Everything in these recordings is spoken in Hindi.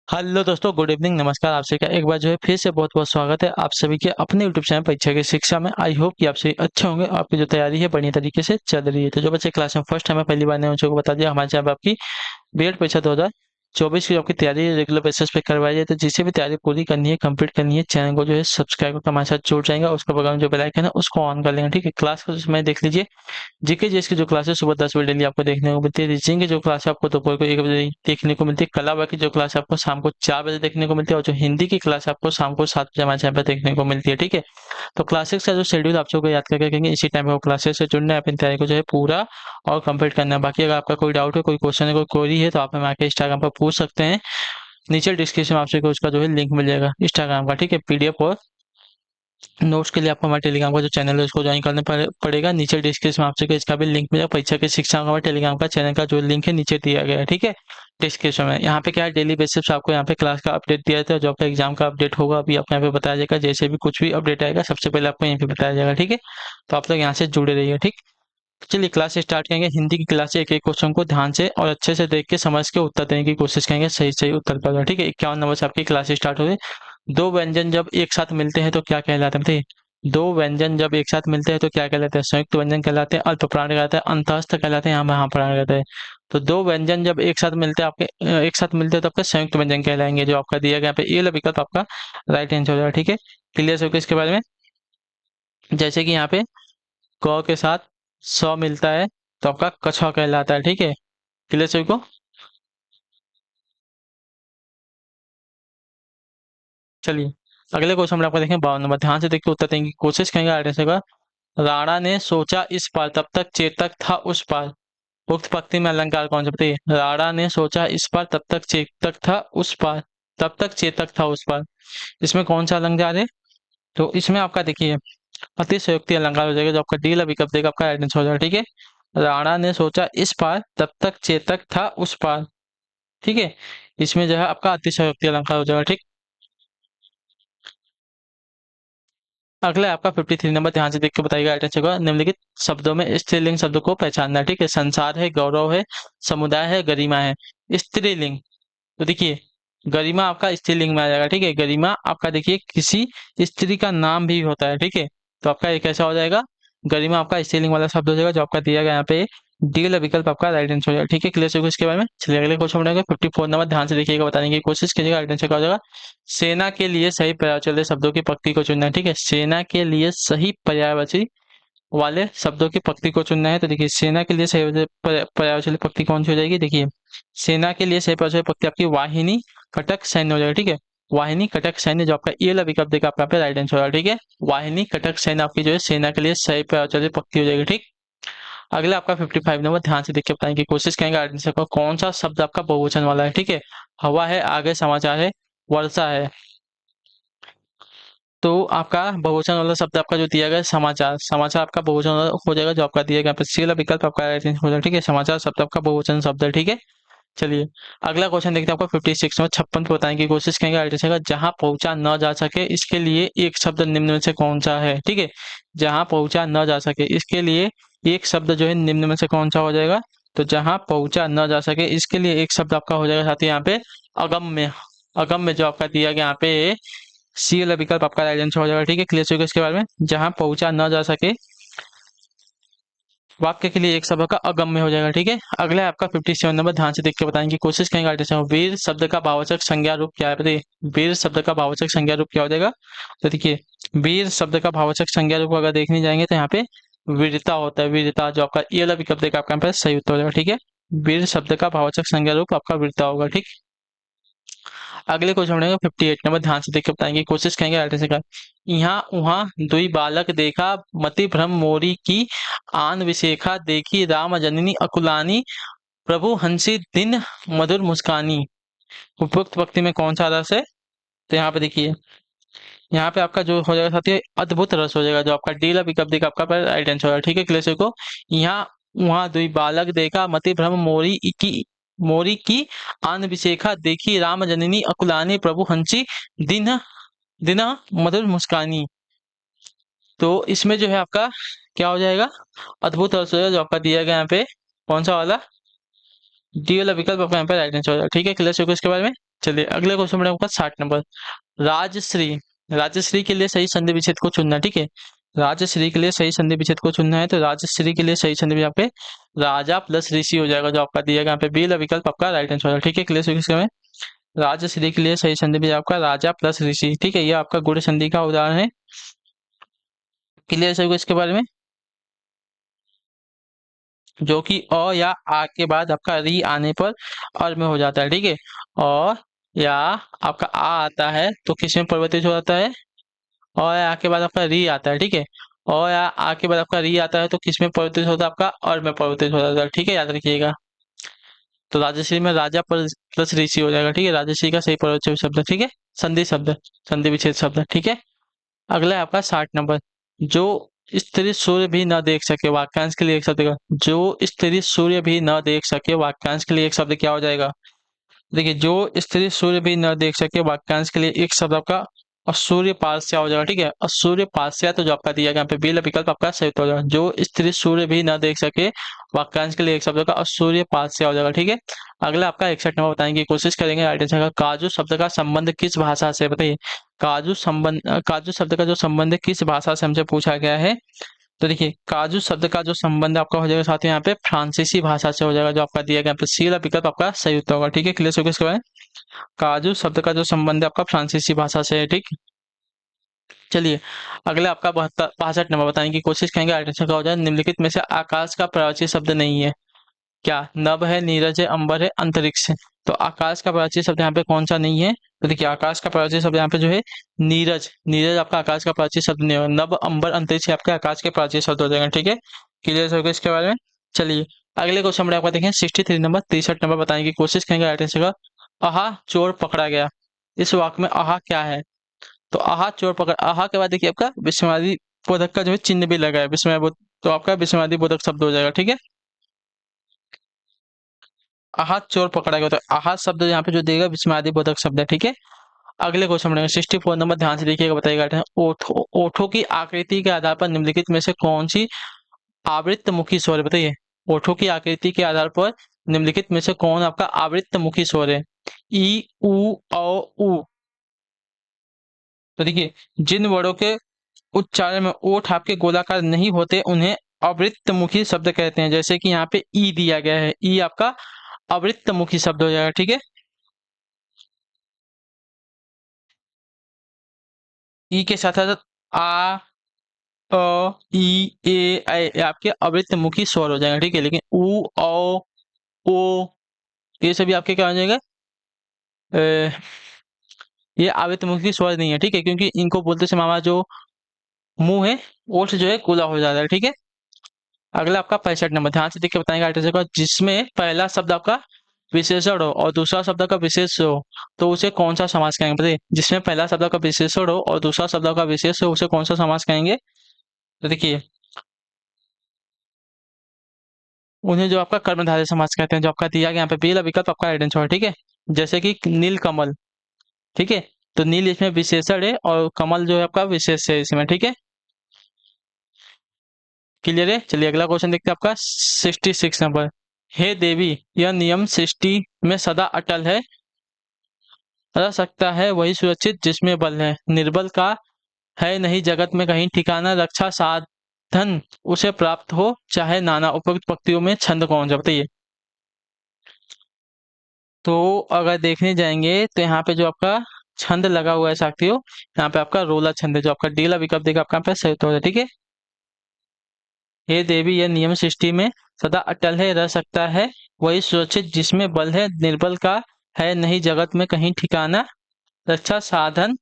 हेलो दोस्तों, गुड इवनिंग, नमस्कार। आपसे का एक बार जो है फिर से बहुत बहुत स्वागत है आप सभी के अपने यूट्यूब चैनल परीक्षा की शिक्षा में। आई होप कि आप सभी अच्छे होंगे, आपकी जो तैयारी है बढ़िया तरीके से चल रही है। तो जो बच्चे क्लास में फर्स्ट टाइम है, पहली बार नए बच्चों को बता दिया, हमारे चैनल पर आपकी बीएड परीक्षा 2024 की जो आपकी तैयारी रेगुलर बेसिस पे करवाई जाए। तो जिसे भी तैयारी पूरी करनी है, कंप्लीट करनी है, चैनल को जो है सब्सक्राइब करके हमारे साथ जुड़ जाएंगे। उसके बगल में जो बेल आइकन है उसको ऑन कर लेंगे, ठीक है। क्लास को समय देख लीजिए। जीके जीएस की जो क्लास है सुबह 10 बजे डेली आपको देखने को मिलती है। रीजनिंग की जो क्लास है आपको दोपहर को 1 बजे देखने को मिलती है। कला की जो क्लास है आपको शाम को 4 बजे देखने को मिलती है। और जो हिंदी की क्लास है आपको शाम को 7 बजे हमारे चैनल पर देखने को मिलती है, ठीक है। तो क्लासेस का जो शेड्यूल आप सबको याद करके रखेंगे, इसी टाइम पे क्लासेस से जुड़ना है, अपनी तैयारी को जो है पूरा और कंप्लीट करना है। बाकी अगर आपका कोई डाउट है, कोई क्वेश्चन है, कोई क्वेरी है, तो आप हमें आके इंस्टाग्राम पर पूछ सकते हैं। नीचे डिस्क्रिप्शन में आपसे उसका जो है लिंक मिल जाएगा इंस्टाग्राम का, ठीक है। पीडीएफ और नोट्स के लिए आपको हमारे टेलीग्राम का जो चैनल है उसको ज्वाइन करना पड़ेगा। नीचे डिस्क्रिप्शन में आपसे इसका भी लिंक मिलेगा। परीक्षा की शिक्षा का हमारे टेलीग्राम का चैनल का जो लिंक है नीचे दिया गया है, ठीक है, डिस्क्रिप्शन में। यहाँ पे क्या है, डेली बेसिस पे आपको यहाँ पे क्लास का अपडेट दिया जाता है। जो आपका एग्जाम का अपडेट होगा अभी आपको यहाँ पे बताया जाएगा। जैसे भी कुछ भी अपडेट आएगा सबसे पहले आपको यहाँ पे बताया जाएगा, ठीक है। तो आप लोग यहाँ से जुड़े रहिए, ठीक। चलिए क्लास स्टार्ट करेंगे। हिंदी की क्लास से एक एक क्वेश्चन को ध्यान से और अच्छे से देख के समझ के उत्तर देने की कोशिश करेंगे, सही सही उत्तर पर, ठीक है। 51 नंबर से आपकी क्लास स्टार्ट हो गई। दो व्यंजन जब एक साथ मिलते हैं तो क्या कहलाते हैं, बताइए। दो व्यंजन जब एक साथ मिलते हैं तो क्या कहलाते हैं? संयुक्त व्यंजन कहलाते हैं, अल्प प्राण कहलाते हैं, अंतःस्थ कहलाते हैं, यहाँ महाप्राण कहलाते हैं। तो दो व्यंजन जब एक साथ मिलते हैं आपके एक साथ मिलते हैं तो आपके संयुक्त व्यंजन कहलाएंगे। जो आपका दिया गया यहाँ पे ये वाला विकल्प आपका राइट आंसर हो जाएगा, ठीक है। क्लियर हो गया इसके बारे में। जैसे कि यहाँ पे क के साथ स मिलता है तो आपका कछुआ कहलाता है, ठीक है। क्लियर सभी को। चलिए अगले क्वेश्चन में आपका देखें 52 नंबर। ध्यान से देखिए, उत्तर देने की कोशिश करेंगे आगे का। राणा ने सोचा इस पार तब तक चेतक था उस पार। उक्त पंक्ति में अलंकार कौन सा, बताइए। राणा ने सोचा इस पार तब तक चेतक था उस पार। तब तक चेतक था उस पार, इसमें कौन सा अलंकार है? तो इसमें आपका देखिए अतिशयोक्ति अलंकार हो जाएगा। जो आपका डी वाला विकल्प देगा आपका राइट आंसर हो जाएगा, ठीक है। राणा ने सोचा इस पार तब तक चेतक था उस पार, ठीक है। इसमें जो है आपका अतिशयोक्ति अलंकार हो जाएगा, ठीक। अगला है आपका 53 नंबर। ध्यान से देख के बताइएगा राइट आंसर का। निम्नलिखित शब्दों में स्त्रीलिंग शब्द को पहचानना है, ठीक है। संसार है, गौरव है, समुदाय है, गरिमा है। स्त्रीलिंग, तो देखिए गरिमा आपका स्त्रीलिंग में आ जाएगा, ठीक है। गरिमा आपका देखिए किसी स्त्री का नाम भी होता है, ठीक है। तो आपका ये कैसा हो जाएगा? गरिमा आपका स्त्रीलिंग वाला शब्द हो जाएगा। जो आपका दिया गया यहाँ पे डी वाला विकल्प आपका राइट आंसर हो जाएगा, ठीक है। क्लियर होगा इसके बारे में। चलिए अगले क्वेश्चन बढ़ेंगे 54 नंबर। ध्यान से देखिएगा, बताने की कोशिश कीजिएगा राइट आंसर क्या हो जाएगा। सेना के लिए सही पर्यायवाची शब्दों की पंक्ति को चुनना है, ठीक है। सेना के लिए सही पर्यायवाची वाले शब्दों की पंक्ति को चुनना है। तो देखिए सेना के लिए सही पर्यायवाची पंक्ति कौन सी हो जाएगी? देखिए सेना के लिए सही पर्यायवाची पंक्ति आपकी वाहिनी कटक सैन्य हो जाएगा, ठीक है। वाहिनी कटक सैन्य, जो आपका ये वाला विकल्प देगा आपका पे राइट आंसर होगा, ठीक है। वाहिनी कटक सैन्य आपकी जो है सेना के लिए सही पर्यायवाची पंक्ति हो जाएगी, ठीक। अगला आपका 55 नंबर। ध्यान से देखिए बताने की कोशिश करेंगे राइट आंसर को। कौन सा शब्द आपका बहुवचन वाला है, ठीक है। हवा है, आगे समाचार है, वर्षा है। तो आपका बहुवचन वाला शब्द आपका जो दिया गया है समाचार, समाचार आपका बहुवचन वाला हो जाएगा। जो आपका दिया गया यहाँ पे सी वाला विकल्प आपका राइट आंसर हो जाएगा, ठीक है। समाचार शब्द आपका बहुवचन शब्द है, ठीक है। चलिए अगला क्वेश्चन देखते हैं आपका 56 में 56 पे बताने की कोशिश करेंगे राइट आंसर का। जहां पहुंचा न जा सके इसके लिए एक शब्द निम्न में से कौन सा है, ठीक है। जहां पहुंचा न जा सके इसके लिए एक शब्द जो है निम्न में से कौन सा हो जाएगा? तो जहां पहुंचा न जा सके इसके लिए एक शब्द आपका हो जाएगा साथी यहाँ पे अगम्य। अगम्य जो आपका दिया गया यहाँ पे सी वाला विकल्प आपका राइट आंसर हो जाएगा, ठीक है। क्लियर होगा इसके बारे में। जहां पहुंचा न जा सके वाक्य के लिए एक शब्द का अगम्य हो जाएगा, ठीक है। अगला है आपका 57 नंबर। ध्यान से देख के बताने की कोशिश करेंगे राइट आंसर। वीर शब्द का भाववाचक संज्ञा रूप क्या है, बताइए। वीर शब्द का भाववाचक संज्ञा रूप क्या हो जाएगा? तो देखिए वीर शब्द का भाववाचक संज्ञा रूप अगर देखने जाएंगे तो यहाँ पे वीरता होता है। वीरता, जो आपका ये वाला विकल्प देगा आपका यहाँ पे सही उत्तर हो जाएगा, ठीक है। वीर शब्द का भाववाचक संज्ञा रूप आपका वीरता होगा, ठीक। अगले क्वेश्चन बढ़ेंगे 58 नंबर। ध्यान से देख के बताएंगे कोशिश करेंगे राइट आंसर का। यहाँ उहाँ दुई बालक देखा, मति भ्रम मोरी की आन विशेखा देखी, राम जननी अकुलानी, प्रभु हंसी दिन मधुर मुस्कानी। उपयुक्त पंक्ति में कौन सा रस है? तो यहाँ पे देखिए यहाँ पे आपका जो हो जाएगा साथी अद्भुत रस हो जाएगा। जो आपका डीला विकल्प देगा आपका राइट आंसर होगा, ठीक है। क्लियर को। यहाँ वहां दुई बालक देखा, मति भ्रम मोरी की आन विशेखा देखी, राम जननी अकुलानी, प्रभु हंसी दिन दिन मधुर मुस्कानी। तो इसमें जो है आपका क्या हो जाएगा? अद्भुत रस हो जाएगा। जो आपका दिया गया यहाँ पे कौन सा वाला डी वाला विकल्प आपका यहाँ पे राइट आंसर हो जाएगा, ठीक है। क्लियर होगा इसके बारे में। चलिए अगले क्वेश्चन में आपका 60 नंबर। राजश्री, राजश्री के लिए सही संधि विच्छेद को चुनना, ठीक है। राजश्री के लिए सही संधि विच्छेद को चुनना है, तो राजश्री के लिए सही संधि विच्छेद यहाँ पे राजा प्लस ऋषि हो जाएगा, जो आपका दिया गया यहाँ पे बी वाला विकल्प आपका राइट आंसर है, ठीक है। क्लियर इसके में राजश्री के लिए सही संधि विच्छेद आपका राजा प्लस ऋषि, ठीक है। ये आपका गुण संधि का उदाहरण है। क्लियर सभी को इसके बारे में, जो कि अ या आ के बाद आपका री आने पर और में हो जाता है, ठीक है। अ या आपका आ आता है तो किस में परिवर्तित हो जाता है, और आ के बाद आपका री आता है, ठीक है। और या आ के बाद आपका री आता है तो किस में परिवर्तित होता है, आपका और में परिवर्तित हो जाता है, ठीक है, याद रखिएगा। तो राजश्री में राजा प्लस ऋषि हो जाएगा, ठीक है। राजश्री का सही परिवर्तित शब्द, ठीक है, संधि शब्द, संधि विच्छेद शब्द, ठीक है। अगला है आपका 60 नंबर। जो स्त्री सूर्य भी न देख सके, वाक्यांश के लिए एक शब्द का, जो स्त्री सूर्य भी न देख सके, वाक्यांश के लिए एक शब्द क्या हो जाएगा। देखिए, जो स्त्री सूर्य भी न देख सके, वाक्यांश के लिए एक शब्द आपका असूर्य पार्श्या हो जाएगा, ठीक है। असूर्य पार्श्या, तो जो आपका दिया गया यहाँ पे बी विकल्प आपका सही हो जाएगा। जो स्त्री सूर्य भी न देख सके, वाक्यांश के लिए एक शब्द का असूर्य पार्श्या हो जाएगा, ठीक है। अगला आपका 61 नंबर बताएंगे, कोशिश करेंगे राइट आंसर का। काजू शब्द का संबंध किस भाषा से, बताइए। काजू शब्द का जो संबंध किस भाषा से हमसे पूछा गया है, तो देखिए काजू शब्द का जो संबंध आपका हो जाएगा साथ ही यहाँ पे फ्रांसीसी भाषा से हो जाएगा, जो आपका दिया गया यहाँ पे सी वाला विकल्प आपका सही उत्तर होगा, ठीक है। क्लियर हो गया इसके बारे में? काजू शब्द का जो संबंध है आपका फ्रांसीसी भाषा से है, ठीक। चलिए अगला आपका 62 नंबर बताने की कोशिश करेंगे, आइडेंटिफाई का हो जाए। निम्नलिखित में से आकाश का प्राची शब्द नहीं है, क्या। नभ है, नीरज है, अंबर है, अंतरिक्ष है। तो आकाश का प्राची शब्द यहाँ पे कौन सा नहीं है, तो देखिए आकाश का प्राची शब्द यहाँ पे जो है नीरज, नीरज आपका आकाश का प्राची शब्द नहीं होगा। नभ, अंबर, अंतरिक्ष आपके आकाश के प्राची शब्द हो जाएंगे, ठीक है। क्लियर हो गया इसके बारे में? चलिए अगले क्वेश्चन में आपका देखें 63 नंबर, 63 नंबर बताने की कोशिश करेंगे, राइट आंसर का। आहा चोर पकड़ा गया, इस वाक्य में आहा क्या है, तो आहा चोर पकड़, आहा के बाद देखिए आपका विस्मयादि बोधक का जो है चिन्ह भी लगा है, विस्मय बोध, तो आपका विस्मयादि बोधक शब्द हो जाएगा, ठीक है। आहा चोर पकड़ा गया, तो आहा शब्द यहाँ पे जो देगा विस्मयादि बोधक शब्द है, ठीक है। अगले क्वेश्चन में 64 नंबर, ध्यान से देखिएगा, बताइएगा। ओठों की आकृति के आधार पर निम्नलिखित में से कौन सी आवृत्त मुखी स्वर है, बताइए। ओठों की आकृति के आधार पर निम्नलिखित में से कौन आपका आवृत्त मुखी स्वर है। ई, उ, औ, उ। तो देखिए जिन वर्णों के उच्चारण में ओठ आपके गोलाकार नहीं होते उन्हें अवृत्त मुखी शब्द कहते हैं, जैसे कि यहाँ पे ई दिया गया है, ई आपका अवृत्त मुखी शब्द हो जाएगा, ठीक है। ई के साथ साथ आ, अ, ई, ए आपके अवृत्त मुखी स्वर हो जाएंगे, ठीक है। लेकिन उ, औ, ओ ये सभी आपके क्या हो जाएगा, अ, ये अवृत्त मुखी स्वर नहीं है, ठीक है, क्योंकि इनको बोलते समय हमारा जो मुंह है, ओठ जो है गोला हो जाता है, ठीक है। अगला आपका 65 नंबर, ध्यान से देख के बताएंगे आर्टिकल का, जिसमें पहला शब्द आपका विशेषण हो और दूसरा शब्द का विशेष हो, तो उसे कौन सा समास कहेंगे, बताइए। जिसमें पहला शब्द का विशेषण हो और दूसरा शब्द का विशेष हो, उसे कौन सा समास कहेंगे, तो देखिए उन्हें जो आपका कर्मधारय समास कहते हैं, जो आपका दिया गया यहाँ पे पहला विकल्प आपका राइट आंसर है, ठीक है। जैसे कि नील कमल, ठीक है, तो नील इसमें विशेषण है और कमल जो है आपका विशेष है इसमें, ठीक है। क्लियर है? चलिए अगला क्वेश्चन देखते हैं आपका 66 नंबर। हे देवी, यह नियम सृष्टि में सदा अटल है, रह सकता है वही सुरक्षित जिसमें बल है, निर्बल का है नहीं जगत में कहीं ठिकाना, रक्षा साधन उसे प्राप्त हो चाहे नाना। उपयुक्त पंक्तियों में छंद कौन सा, बताइए। तो अगर देखने जाएंगे तो यहाँ पे जो आपका छंद लगा हुआ है साथियों, यहाँ पे आपका रोला छंद है, जो आपका डीला विकल्प देगा आपका यहाँ पे सही उत्तर है, ठीक है। हे देवी, यह नियम सृष्टि में सदा अटल है, रह सकता है वही सुरक्षित जिसमें बल है, निर्बल का है नहीं जगत में कहीं ठिकाना, रक्षा साधन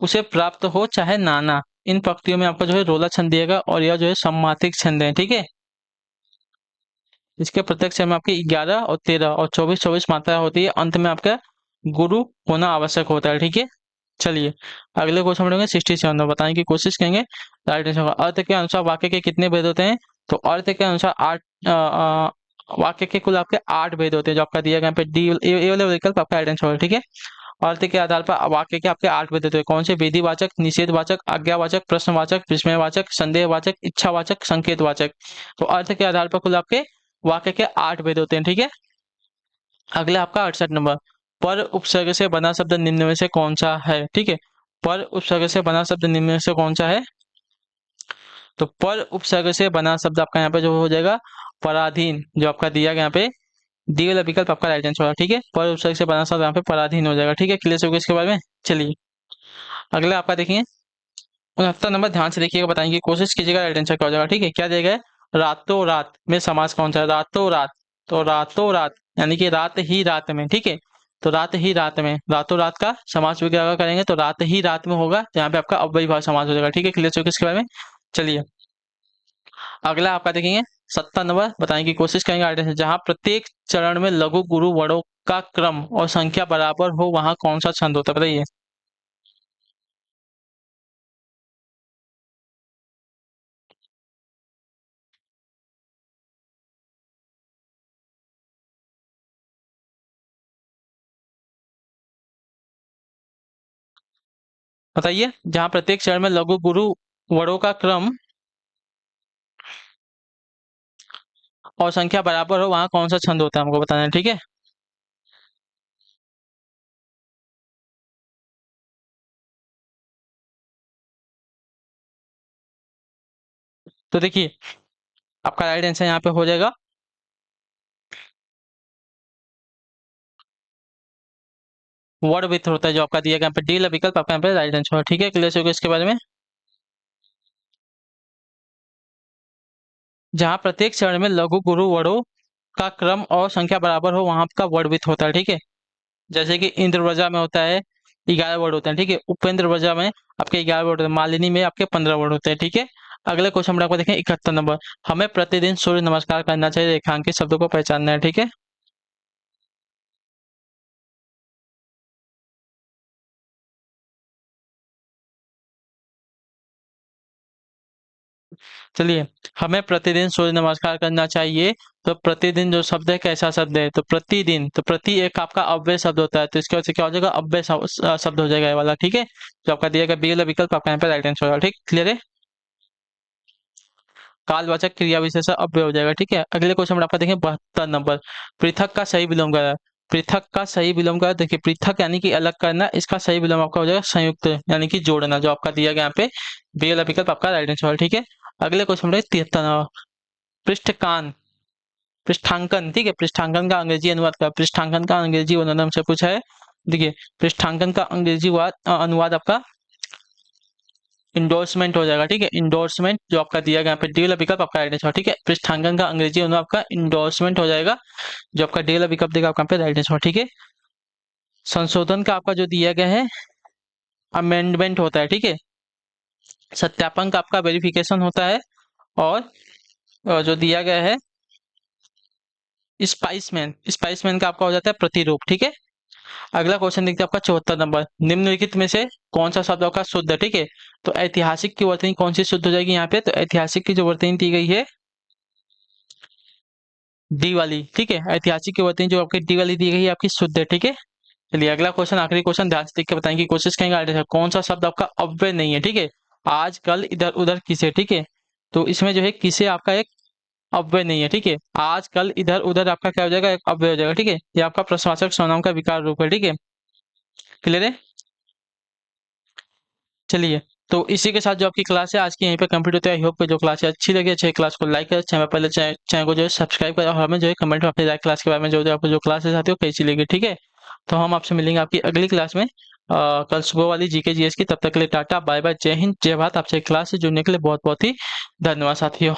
उसे प्राप्त हो चाहे नाना। इन पंक्तियों में आपका जो है रोला छंद दिएगा और यह जो है सम्मातिक छंद है, ठीक है। इसके प्रत्येक में आपकी 11 और 13 और 24 मात्रा होती है, अंत में आपका गुरु होना आवश्यक होता है, ठीक है। चलिए अगले क्वेश्चन पढ़ेंगे 67 बताने की कोशिश करेंगे, राइट आंसर होगा। अर्थ के अनुसार वाक्य के कितने भेद होते हैं, तो अर्थ के अनुसार 8, वाक्य के कुल आपके 8 भेद होते हैं, जो आपका दिया गया यहाँ पे डी ए वाला विकल्प आपका राइट आंसर होगा, ठीक है। अर्थ के आधार पर वाक्य के आपके 8 भेद होते हैं, कौन से, विधिवाचक, निषेधवाचक, आज्ञावाचक, प्रश्नवाचक, विस्मयवाचक, संदेहवाचक, इच्छावाचक, संकेतवाचक। तो अर्थ के आधार पर कुल आपके वाक्य के 8 भेद होते हैं, ठीक है। अगला आपका 68 नंबर। पर उपसर्ग से बना शब्द निम्न में से कौन सा है, ठीक है। पर उपसर्ग से बना शब्द निम्न में से कौन सा है, तो पर उपसर्ग से बना शब्द आपका यहाँ पे जो हो जाएगा पराधीन, जो आपका दिया गया यहाँ पे डी वाला विकल्प आपका राइट आंसर होगा, ठीक है। पर उपसर्ग से बना शब्द यहाँ पे पराधीन हो जाएगा, ठीक है। क्लियर हो गया इसके बारे में। चलिए अगला आपका देखिए 69 नंबर, ध्यान से देखिएगा, बताएंगे कोशिश कीजिएगा राइट आंसर क्या हो जाएगा, ठीक है। क्या दिया गया है, रातों रात में समास कौन सा है, रातों रात, तो रातों रात यानी कि रात ही रात में, ठीक है। तो रात ही रात में, रातों रात का समास भी क्या करेंगे, तो रात ही रात में होगा, तो यहाँ पे आपका अव्ययी भाव समास हो जाएगा, ठीक है। क्लियर हो गया इसके बारे में। चलिए अगला आपका देखेंगे 70 नंबर, बताने की कोशिश करेंगे आगे से, जहां प्रत्येक चरण में लघु गुरु वर्णों का क्रम और संख्या बराबर हो वहां कौन सा छंद होता है, बताइए। बताइए, जहां प्रत्येक चरण में लघु गुरु वर्णों का क्रम और संख्या बराबर हो वहां कौन सा छंद होता है, हमको बताना है, ठीक है। तो देखिए आपका राइट आंसर यहाँ पे हो जाएगा वर्ड विथ होता है, जो आपका दिया गया यहाँ पे डी विकल्प आपका यहाँ पे राइट आंसर है, ठीक है। क्लियर हो गया इसके बारे में। जहां प्रत्येक चरण में लघु गुरु वर्णों का क्रम और संख्या बराबर हो वहां आपका वर्ड विथ होता है, ठीक है। जैसे कि इंद्र व्रजा में होता है 11 वर्ड होते हैं, ठीक है। उपेंद्र व्रजा में आपके 11 वर्ड होते हैं, मालिनी में आपके 15 वर्ड होते हैं, ठीक है। अगले क्वेश्चन में आपको देखें 71 नंबर, हमें प्रतिदिन सूर्य नमस्कार करना चाहिए, रेखांकित शब्दों को पहचानना है, ठीक है। चलिए, हमें प्रतिदिन सूर्य नमस्कार करना चाहिए, तो प्रतिदिन जो शब्द है कैसा शब्द है, तो प्रतिदिन, तो प्रति एक आपका अव्यय शब्द होता है, तो इसके वजह से क्या हो जाएगा, अव्यय शब्द हो जाएगा ये वाला, ठीक है। जो आपका दिया गया बी वाला विकल्प आपका यहाँ पे राइट आंसर होगा, ठीक। क्लियर है। कालवाचक क्रिया विशेषण अव्यय हो जाएगा, ठीक है। अगले क्वेश्चन में आपका देखें 72 नंबर, पृथक का सही विलोम क्या है, पृथक का सही विलोम क्या है, देखिए पृथक यानी कि अलग करना, इसका सही विलोम आपका हो जाएगा संयुक्त यानी कि जोड़ना, जो आपका दिया गया यहाँ पे बी वाला विकल्प आपका राइट आंसर है, ठीक है। अगले क्वेश्चन में 73 पृष्ठकान, पृष्ठांकन, ठीक है। पृष्ठांकन का अंग्रेजी अनुवाद का, पृष्ठांकन का अंग्रेजी अनुवाद हमसे पूछा है, देखिए पृष्ठांकन का अंग्रेजी अनुवाद आपका इंडोर्समेंट हो जाएगा, ठीक है। इंडोर्समेंट जो आपका दिया गया यहाँ पे डी वाला विकल्प आपका राइट आंसर, ठीक है। पृष्ठांकन का अंग्रेजी अनुवाद आपका इंडोर्समेंट हो जाएगा, जो आपका डी वाला विकल्प देगा आपका यहाँ पे राइट आंसर, ठीक है। संशोधन का आपका जो दिया गया है अमेंडमेंट होता है, ठीक है। सत्यापन का आपका वेरिफिकेशन होता है, और जो दिया गया है स्पाइसमैन, स्पाइसमैन का आपका हो जाता है प्रतिरूप, ठीक है। अगला क्वेश्चन देखते हैं आपका 74 नंबर, निम्नलिखित में से कौन सा शब्द आपका शुद्ध है, ठीक है। तो ऐतिहासिक की वर्तनी कौन सी शुद्ध हो जाएगी यहाँ पे, तो ऐतिहासिक की जो वर्तनी दी गई है डी वाली, ठीक है। ऐतिहासिक की वर्तनी जो आपकी डी वाली दी गई है आपकी शुद्ध है, ठीक है। चलिए अगला क्वेश्चन, आखिरी क्वेश्चन, ध्यान से देख के बताएंगे कोशिश करेंगे आगे से, कौन सा शब्द आपका अव्यय नहीं है, ठीक है। आज कल इधर उधर किसे, ठीक है। तो इसमें जो है किसे आपका एक अव्यय नहीं है, ठीक है। आज कल इधर उधर आपका क्या हो जाएगा, एक अव्यय हो जाएगा, ठीक है। ये आपका प्रश्नवाचक सर्वनाम का विकार रूप है, ठीक है। क्लियर है। चलिए, तो इसी के साथ जो आपकी क्लास है आज की यहीं पे कंप्लीट होती है। आई होप कि जो क्लास है अच्छी लगी, अच्छी क्लास को लाइक करें, चैनल पहले चैनल को जो है सब्सक्राइब करें, और हमें जो है कमेंट में अपनी राय क्लास के बारे में जो आपको जो क्लासेस आती है वो कैसी लगी, ठीक है। तो हम आपसे मिलेंगे आपकी अगली क्लास में कल सुबह वाली जीके जीएस की। तब तक के लिए टाटा बाय बाय, जय हिंद जय भारत। आपसे क्लास से जुड़ने के लिए बहुत बहुत ही धन्यवाद साथियों।